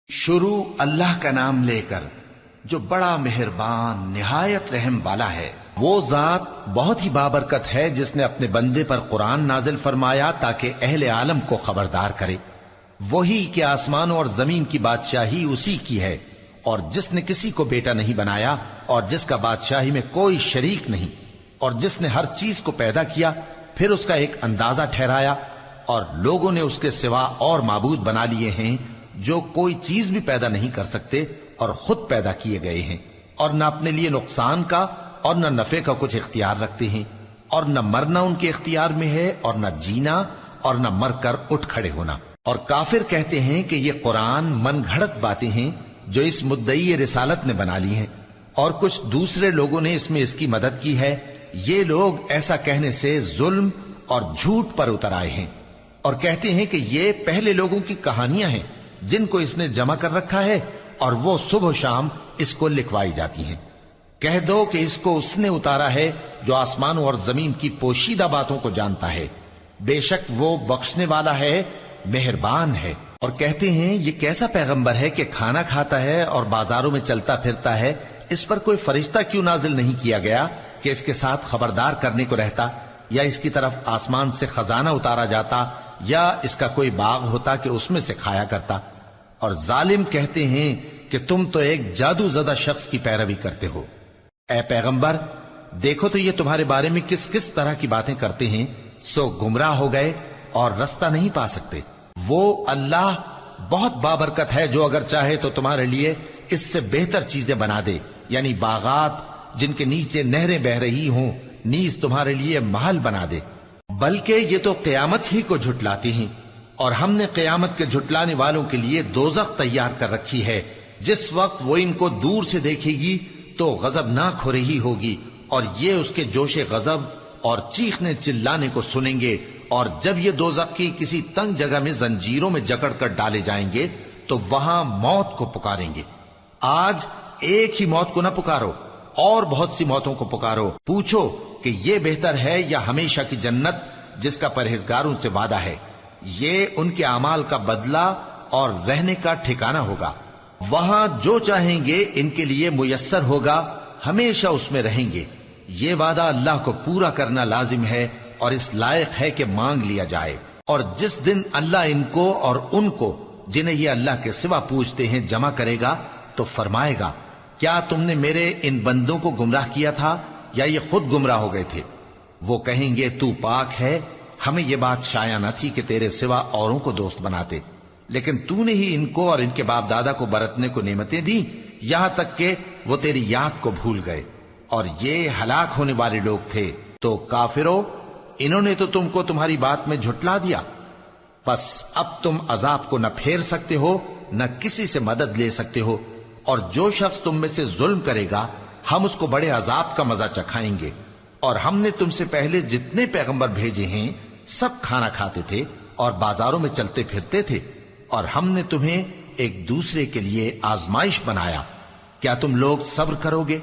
شروع اللہ کا نام لے کر جو بڑا مہربان نہایت رحم والا ہے۔ وہ ذات بہت ہی بابرکت ہے جس نے اپنے بندے پر قرآن نازل فرمایا تاکہ اہل عالم کو خبردار کرے۔ وہی کہ آسمانوں اور زمین کی بادشاہی اسی کی ہے، اور جس نے کسی کو بیٹا نہیں بنایا اور جس کا بادشاہی میں کوئی شریک نہیں، اور جس نے ہر چیز کو پیدا کیا پھر اس کا ایک اندازہ ٹھہرایا، اور لوگوں نے اس کے سوا اور معبود بنا لیے ہیں جو کوئی چیز بھی پیدا نہیں کر سکتے اور خود پیدا کیے گئے ہیں، اور نہ اپنے لیے نقصان کا اور نہ نفع کا کچھ اختیار رکھتے ہیں، اور نہ مرنا ان کے اختیار میں ہے اور نہ جینا اور نہ مر کر اٹھ کھڑے ہونا۔ اور کافر کہتے ہیں کہ یہ قرآن من گھڑت باتیں ہیں جو اس مدعی رسالت نے بنا لی ہیں، اور کچھ دوسرے لوگوں نے اس میں اس کی مدد کی ہے۔ یہ لوگ ایسا کہنے سے ظلم اور جھوٹ پر اتر آئے ہیں، اور کہتے ہیں کہ یہ پہلے لوگوں کی کہانیاں ہیں جن کو اس نے جمع کر رکھا ہے، اور وہ صبح و شام اس کو لکھوائی جاتی ہیں۔ کہہ دو کہ اس کو اس نے اتارا ہے جو آسمانوں اور زمین کی پوشیدہ باتوں کو جانتا ہے، بے شک وہ بخشنے والا ہے، مہربان ہے۔ اور کہتے ہیں یہ کیسا پیغمبر ہے کہ کھانا کھاتا ہے اور بازاروں میں چلتا پھرتا ہے، اس پر کوئی فرشتہ کیوں نازل نہیں کیا گیا کہ اس کے ساتھ خبردار کرنے کو رہتا، یا اس کی طرف آسمان سے خزانہ اتارا جاتا، یا اس کا کوئی باغ ہوتا کہ اس میں سے کھایا کرتا۔ اور ظالم کہتے ہیں کہ تم تو ایک جادو زدہ شخص کی پیروی کرتے ہو۔ اے پیغمبر دیکھو تو یہ تمہارے بارے میں کس کس طرح کی باتیں کرتے ہیں، سو گمراہ ہو گئے اور رستہ نہیں پا سکتے۔ وہ اللہ بہت بابرکت ہے جو اگر چاہے تو تمہارے لیے اس سے بہتر چیزیں بنا دے، یعنی باغات جن کے نیچے نہریں بہ رہی ہوں، نیز تمہارے لیے محل بنا دے۔ بلکہ یہ تو قیامت ہی کو جھٹلاتی ہیں، اور ہم نے قیامت کے جھٹلانے والوں کے لیے دوزخ تیار کر رکھی ہے، جس وقت وہ ان کو دور سے دیکھے گی تو غضبناک ہو رہی ہوگی، اور یہ اس کے جوش غضب اور چیخنے چلانے کو سنیں گے۔ اور جب یہ دوزخ کی کسی تنگ جگہ میں زنجیروں میں جکڑ کر ڈالے جائیں گے تو وہاں موت کو پکاریں گے۔ آج ایک ہی موت کو نہ پکارو، اور بہت سی موتوں کو پکارو، پوچھو کہ یہ بہتر ہے یا ہمیشہ کی جنت جس کا پرہیزگاروں سے وعدہ ہے۔ یہ ان کے اعمال کا بدلہ اور رہنے کا ٹھکانہ ہوگا، وہاں جو چاہیں گے ان کے لیے میسر ہوگا، ہمیشہ اس میں رہیں گے۔ یہ وعدہ اللہ کو پورا کرنا لازم ہے اور اس لائق ہے کہ مانگ لیا جائے۔ اور جس دن اللہ ان کو اور ان کو جنہیں یہ اللہ کے سوا پوچھتے ہیں جمع کرے گا تو فرمائے گا، کیا تم نے میرے ان بندوں کو گمراہ کیا تھا یا یہ خود گمراہ ہو گئے تھے؟ وہ کہیں گے تو پاک ہے، ہمیں یہ بات شایع نہ تھی کہ تیرے سوا اوروں کو دوست بناتے، لیکن تو نے ہی ان کو اور ان کے باپ دادا کو برتنے کو نعمتیں دیں، یہاں تک کہ وہ تیری یاد کو بھول گئے، اور یہ ہلاک ہونے والے لوگ تھے۔ تو کافرو، انہوں نے تو تم کو تمہاری بات میں جھٹلا دیا، پس اب تم عذاب کو نہ پھیر سکتے ہو نہ کسی سے مدد لے سکتے ہو، اور جو شخص تم میں سے ظلم کرے گا ہم اس کو بڑے عذاب کا مزہ چکھائیں گے۔ اور ہم نے تم سے پہلے جتنے پیغمبر بھیجے ہیں سب کھانا کھاتے تھے اور بازاروں میں چلتے پھرتے تھے، اور ہم نے تمہیں ایک دوسرے کے لیے آزمائش بنایا، کیا تم لوگ صبر کرو گے؟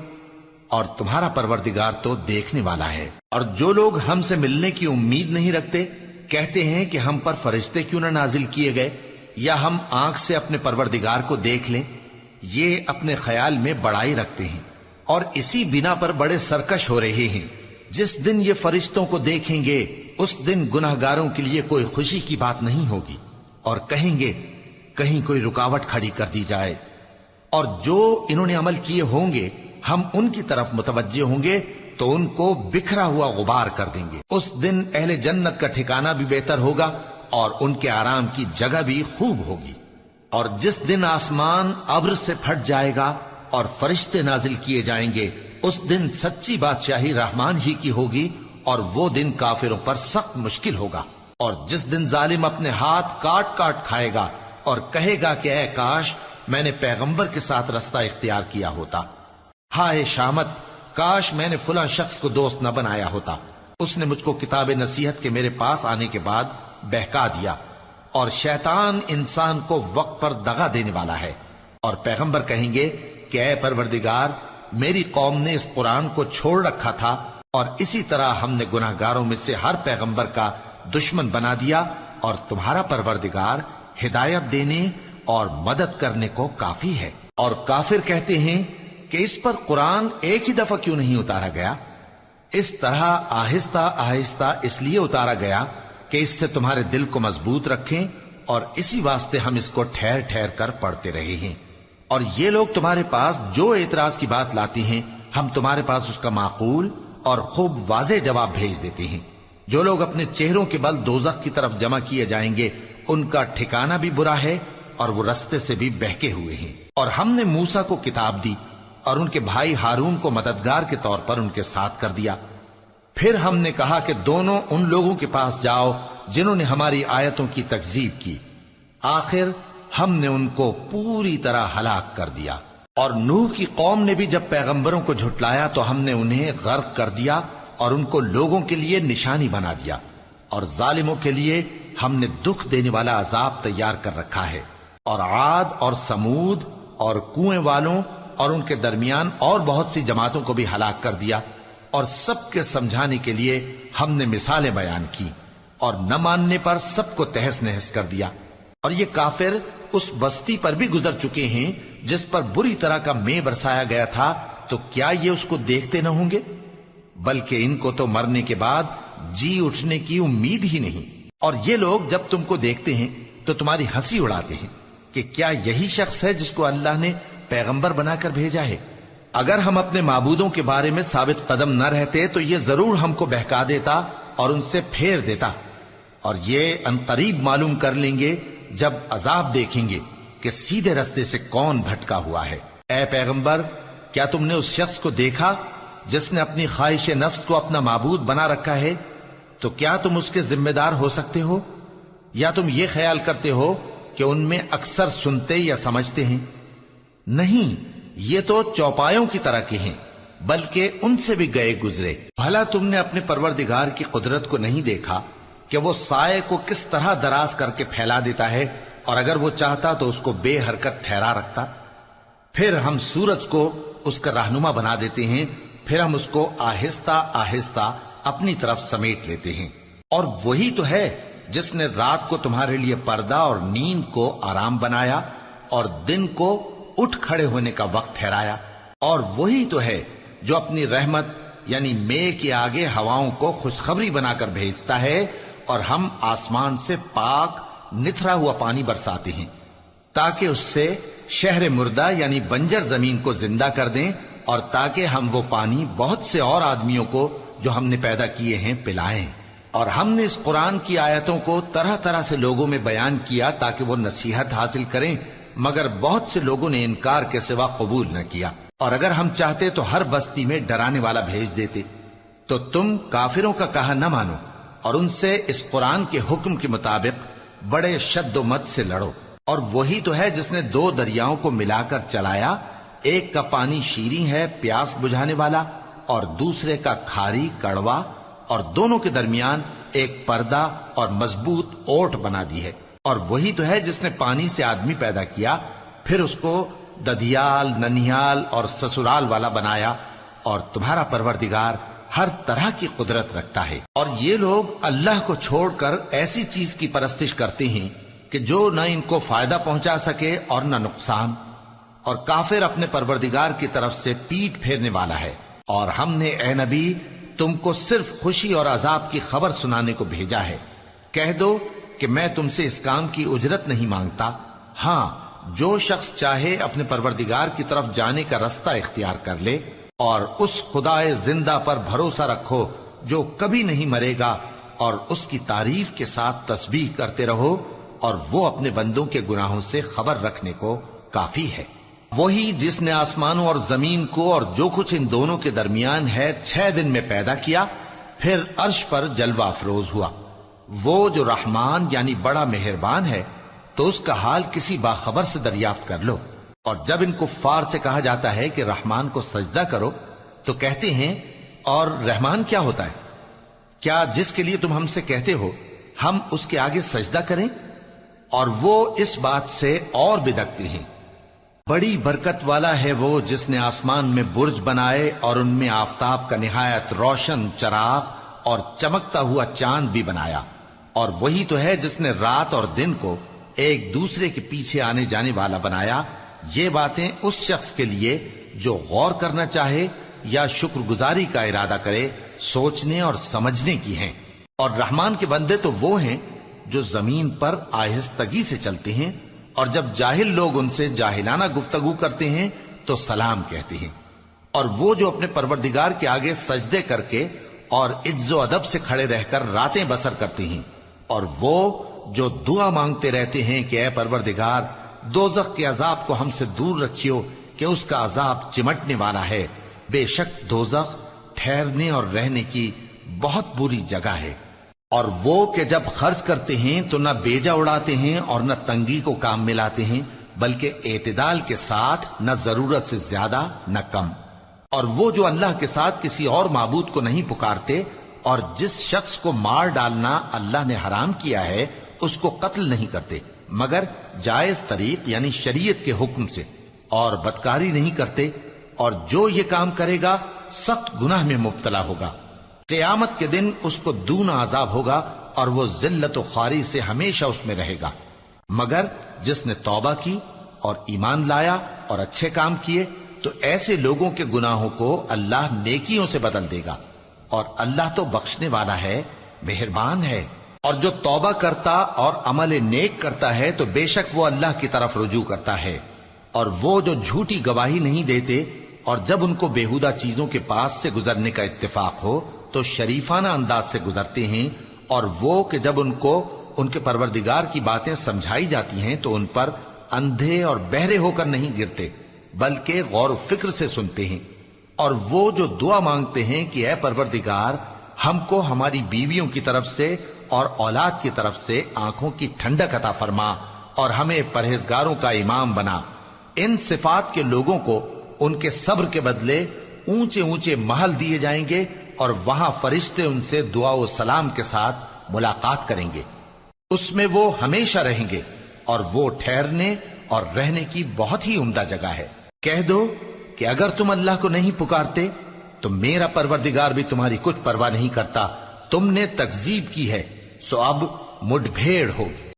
اور تمہارا پروردگار تو دیکھنے والا ہے۔ اور جو لوگ ہم سے ملنے کی امید نہیں رکھتے کہتے ہیں کہ ہم پر فرشتے کیوں نہ نازل کیے گئے، یا ہم آنکھ سے اپنے پروردگار کو دیکھ لیں۔ یہ اپنے خیال میں بڑائی رکھتے ہیں اور اسی بنا پر بڑے سرکش ہو رہے ہیں۔ جس دن یہ فرشتوں کو دیکھیں گے اس دن گناہگاروں کے لیے کوئی خوشی کی بات نہیں ہوگی، اور کہیں گے کہیں کوئی رکاوٹ کھڑی کر دی جائے۔ اور جو انہوں نے عمل کیے ہوں گے ہم ان کی طرف متوجہ ہوں گے تو ان کو بکھرا ہوا غبار کر دیں گے۔ اس دن اہل جنت کا ٹھکانہ بھی بہتر ہوگا اور ان کے آرام کی جگہ بھی خوب ہوگی۔ اور جس دن آسمان ابر سے پھٹ جائے گا اور فرشتے نازل کیے جائیں گے، اس دن سچی بادشاہی رحمان ہی کی ہوگی، اور وہ دن کافروں پر سخت مشکل ہوگا۔ اور جس دن ظالم اپنے ہاتھ کاٹ کاٹ کھائے گا اور کہے گا کہ اے کاش میں نے پیغمبر کے ساتھ رستہ اختیار کیا ہوتا، ہائے شامت، کاش میں نے فلاں شخص کو دوست نہ بنایا ہوتا، اس نے مجھ کو کتاب نصیحت کے میرے پاس آنے کے بعد بہکا دیا۔ اور شیطان انسان کو وقت پر دغا دینے والا ہے۔ اور پیغمبر کہیں گے کہ اے پروردگار، میری قوم نے اس قرآن کو چھوڑ رکھا تھا، اور اسی طرح ہم نے گناہگاروں میں سے ہر پیغمبر کا دشمن بنا دیا، اور تمہارا پروردگار ہدایت دینے اور مدد کرنے کو کافی ہے۔ اور کافر کہتے ہیں کہ اس پر قرآن ایک ہی دفعہ کیوں نہیں اتارا گیا؟ اس طرح آہستہ آہستہ اس لیے اتارا گیا کہ اس سے تمہارے دل کو مضبوط رکھیں، اور اسی واسطے ہم اس کو ٹھہر ٹھہر کر پڑھتے رہے ہیں۔ اور یہ لوگ تمہارے پاس جو اعتراض کی بات لاتی ہیں، ہم تمہارے پاس اس کا معقول اور خوب واضح جواب بھیج دیتے ہیں۔ جو لوگ اپنے چہروں کے بل دوزخ کی طرف جمع کیے جائیں گے، ان کا ٹھکانہ بھی برا ہے اور وہ رستے سے بھی بہکے ہوئے ہیں۔ اور ہم نے موسیٰ کو کتاب دی اور ان کے بھائی ہارون کو مددگار کے طور پر ان کے ساتھ کر دیا۔ پھر ہم نے کہا کہ دونوں ان لوگوں کے پاس جاؤ جنہوں نے ہماری آیتوں کی تکذیب کی۔ آخر ہم نے ان کو پوری طرح ہلاک کر دیا۔ اور نوح کی قوم نے بھی جب پیغمبروں کو جھٹلایا تو ہم نے انہیں غرق کر دیا اور ان کو لوگوں کے لیے نشانی بنا دیا، اور ظالموں کے لیے ہم نے دکھ دینے والا عذاب تیار کر رکھا ہے۔ اور عاد اور سمود اور کنویں والوں اور ان کے درمیان اور بہت سی جماعتوں کو بھی ہلاک کر دیا، اور سب کے سمجھانے کے لیے ہم نے مثالیں بیان کی، اور نہ ماننے پر سب کو تہس نہس کر دیا۔ اور یہ کافر اس بستی پر بھی گزر چکے ہیں جس پر بری طرح کا مے برسایا گیا تھا، تو کیا یہ اس کو دیکھتے نہ ہوں گے؟ بلکہ ان کو تو مرنے کے بعد جی اٹھنے کی امید ہی نہیں۔ اور یہ لوگ جب تم کو دیکھتے ہیں تو تمہاری ہنسی اڑاتے ہیں کہ کیا یہی شخص ہے جس کو اللہ نے پیغمبر بنا کر بھیجا ہے؟ اگر ہم اپنے معبودوں کے بارے میں ثابت قدم نہ رہتے تو یہ ضرور ہم کو بہکا دیتا اور ان سے پھیر دیتا، اور یہ انقریب معلوم کر لیں گے جب عذاب دیکھیں گے کہ سیدھے رستے سے کون بھٹکا ہوا ہے۔ اے پیغمبر، کیا تم نے اس شخص کو دیکھا جس نے اپنی خواہش نفس کو اپنا معبود بنا رکھا ہے؟ تو کیا تم اس کے ذمہ دار ہو سکتے ہو؟ یا تم یہ خیال کرتے ہو کہ ان میں اکثر سنتے یا سمجھتے ہیں؟ نہیں، یہ تو چوپایوں کی طرح کے ہیں، بلکہ ان سے بھی گئے گزرے۔ بھلا تم نے اپنے پروردگار کی قدرت کو نہیں دیکھا کہ وہ سائے کو کس طرح دراز کر کے پھیلا دیتا ہے، اور اگر وہ چاہتا تو اس کو بے حرکت ٹھہرا رکھتا؟ پھر ہم سورج کو اس کا رہنما بنا دیتے ہیں، پھر ہم اس کو آہستہ آہستہ اپنی طرف سمیٹ لیتے ہیں۔ اور وہی تو ہے جس نے رات کو تمہارے لیے پردہ اور نیند کو آرام بنایا اور دن کو اٹھ کھڑے ہونے کا وقت ٹھہرایا۔ اور وہی تو ہے جو اپنی رحمت یعنی مے کے آگے ہواؤں کو خوشخبری بنا کر بھیجتا ہے، اور ہم آسمان سے پاک نتھرا ہوا پانی برساتے ہیں تاکہ اس سے شہر مردہ یعنی بنجر زمین کو زندہ کر دیں، اور تاکہ ہم وہ پانی بہت سے اور آدمیوں کو جو ہم نے پیدا کیے ہیں پلائیں۔ اور ہم نے اس قرآن کی آیتوں کو طرح طرح سے لوگوں میں بیان کیا تاکہ وہ نصیحت حاصل کریں، مگر بہت سے لوگوں نے انکار کے سوا قبول نہ کیا۔ اور اگر ہم چاہتے تو ہر بستی میں ڈرانے والا بھیج دیتے، تو تم کافروں کا کہا نہ مانو اور ان سے اس قرآن کے حکم کے مطابق بڑے شد و مت سے لڑو۔ اور وہی تو ہے جس نے دو دریاؤں کو ملا کر چلایا، ایک کا پانی شیریں ہے پیاس بجھانے والا، اور دوسرے کا کھاری کڑوا، اور دونوں کے درمیان ایک پردہ اور مضبوط اوٹ بنا دی ہے۔ اور وہی تو ہے جس نے پانی سے آدمی پیدا کیا، پھر اس کو ددھیال، ننھیال اور سسرال والا بنایا، اور تمہارا پروردگار ہر طرح کی قدرت رکھتا ہے۔ اور یہ لوگ اللہ کو چھوڑ کر ایسی چیز کی پرستش کرتے ہیں کہ جو نہ ان کو فائدہ پہنچا سکے اور نہ نقصان، اور کافر اپنے پروردگار کی طرف سے پیٹ پھیرنے والا ہے۔ اور ہم نے اے نبی تم کو صرف خوشی اور عذاب کی خبر سنانے کو بھیجا ہے۔ کہہ دو کہ میں تم سے اس کام کی اجرت نہیں مانگتا، ہاں جو شخص چاہے اپنے پروردگار کی طرف جانے کا رستہ اختیار کر لے، اور اس خدائے زندہ پر بھروسہ رکھو جو کبھی نہیں مرے گا، اور اس کی تعریف کے ساتھ تسبیح کرتے رہو، اور وہ اپنے بندوں کے گناہوں سے خبر رکھنے کو کافی ہے۔ وہی جس نے آسمانوں اور زمین کو اور جو کچھ ان دونوں کے درمیان ہے 6 دن میں پیدا کیا، پھر عرش پر جلوہ افروز ہوا۔ وہ جو رحمان یعنی بڑا مہربان ہے، تو اس کا حال کسی باخبر سے دریافت کر لو۔ اور جب ان کفار سے کہا جاتا ہے کہ رحمان کو سجدہ کرو، تو کہتے ہیں اور رحمان کیا ہوتا ہے؟ کیا جس کے لیے تم ہم سے کہتے ہو ہم اس کے آگے سجدہ کریں؟ اور وہ اس بات سے اور بدکتے ہیں۔ بڑی برکت والا ہے وہ جس نے آسمان میں برج بنائے اور ان میں آفتاب کا نہایت روشن چراغ اور چمکتا ہوا چاند بھی بنایا۔ اور وہی تو ہے جس نے رات اور دن کو ایک دوسرے کے پیچھے آنے جانے والا بنایا، یہ باتیں اس شخص کے لیے جو غور کرنا چاہے یا شکر گزاری کا ارادہ کرے سوچنے اور سمجھنے کی ہیں۔ اور رحمان کے بندے تو وہ ہیں جو زمین پر آہستگی سے چلتے ہیں، اور جب جاہل لوگ ان سے جاہلانہ گفتگو کرتے ہیں تو سلام کہتے ہیں۔ اور وہ جو اپنے پروردگار کے آگے سجدے کر کے اور عز و ادب سے کھڑے رہ کر راتیں بسر کرتے ہیں، اور وہ جو دعا مانگتے رہتے ہیں کہ اے پروردگار دوزخ کے عذاب کو ہم سے دور رکھیو کہ اس کا عذاب چمٹنے والا ہے، بے شک دوزخ ٹھہرنے اور رہنے کی بہت بری جگہ ہے۔ اور وہ کہ جب خرچ کرتے ہیں تو نہ بیجا اڑاتے ہیں اور نہ تنگی کو کام میں لاتے ہیں، بلکہ اعتدال کے ساتھ، نہ ضرورت سے زیادہ نہ کم۔ اور وہ جو اللہ کے ساتھ کسی اور معبود کو نہیں پکارتے، اور جس شخص کو مار ڈالنا اللہ نے حرام کیا ہے اس کو قتل نہیں کرتے مگر جائز طریق یعنی شریعت کے حکم سے، اور بدکاری نہیں کرتے، اور جو یہ کام کرے گا سخت گناہ میں مبتلا ہوگا۔ قیامت کے دن اس کو دونا عذاب ہوگا اور وہ ذلت و خواری سے ہمیشہ اس میں رہے گا، مگر جس نے توبہ کی اور ایمان لایا اور اچھے کام کیے تو ایسے لوگوں کے گناہوں کو اللہ نیکیوں سے بدل دے گا، اور اللہ تو بخشنے والا ہے، مہربان ہے۔ اور جو توبہ کرتا اور عمل نیک کرتا ہے تو بے شک وہ اللہ کی طرف رجوع کرتا ہے۔ اور وہ جو جھوٹی گواہی نہیں دیتے اور جب ان کو بےہودہ چیزوں کے پاس سے گزرنے کا اتفاق ہو تو شریفانہ انداز سے گزرتے ہیں، اور وہ کہ جب ان کو ان کے پروردگار کی باتیں سمجھائی جاتی ہیں تو ان پر اندھے اور بہرے ہو کر نہیں گرتے بلکہ غور و فکر سے سنتے ہیں۔ اور وہ جو دعا مانگتے ہیں کہ اے پروردگار ہم کو ہماری بیویوں کی طرف سے اور اولاد کی طرف سے آنکھوں کی ٹھنڈک عطا فرما اور ہمیں پرہیزگاروں کا امام بنا، ان صفات کے لوگوں کو ان کے صبر کے بدلے اونچے اونچے محل دیے جائیں گے، اور وہاں فرشتے ان سے دعا و سلام کے ساتھ ملاقات کریں گے، اس میں وہ ہمیشہ رہیں گے، اور وہ ٹھہرنے اور رہنے کی بہت ہی عمدہ جگہ ہے۔ کہہ دو کہ اگر تم اللہ کو نہیں پکارتے تو میرا پروردگار بھی تمہاری کچھ پرواہ نہیں کرتا، تم نے تکذیب کی ہے سو اب مڈ بھیڑ ہوگی۔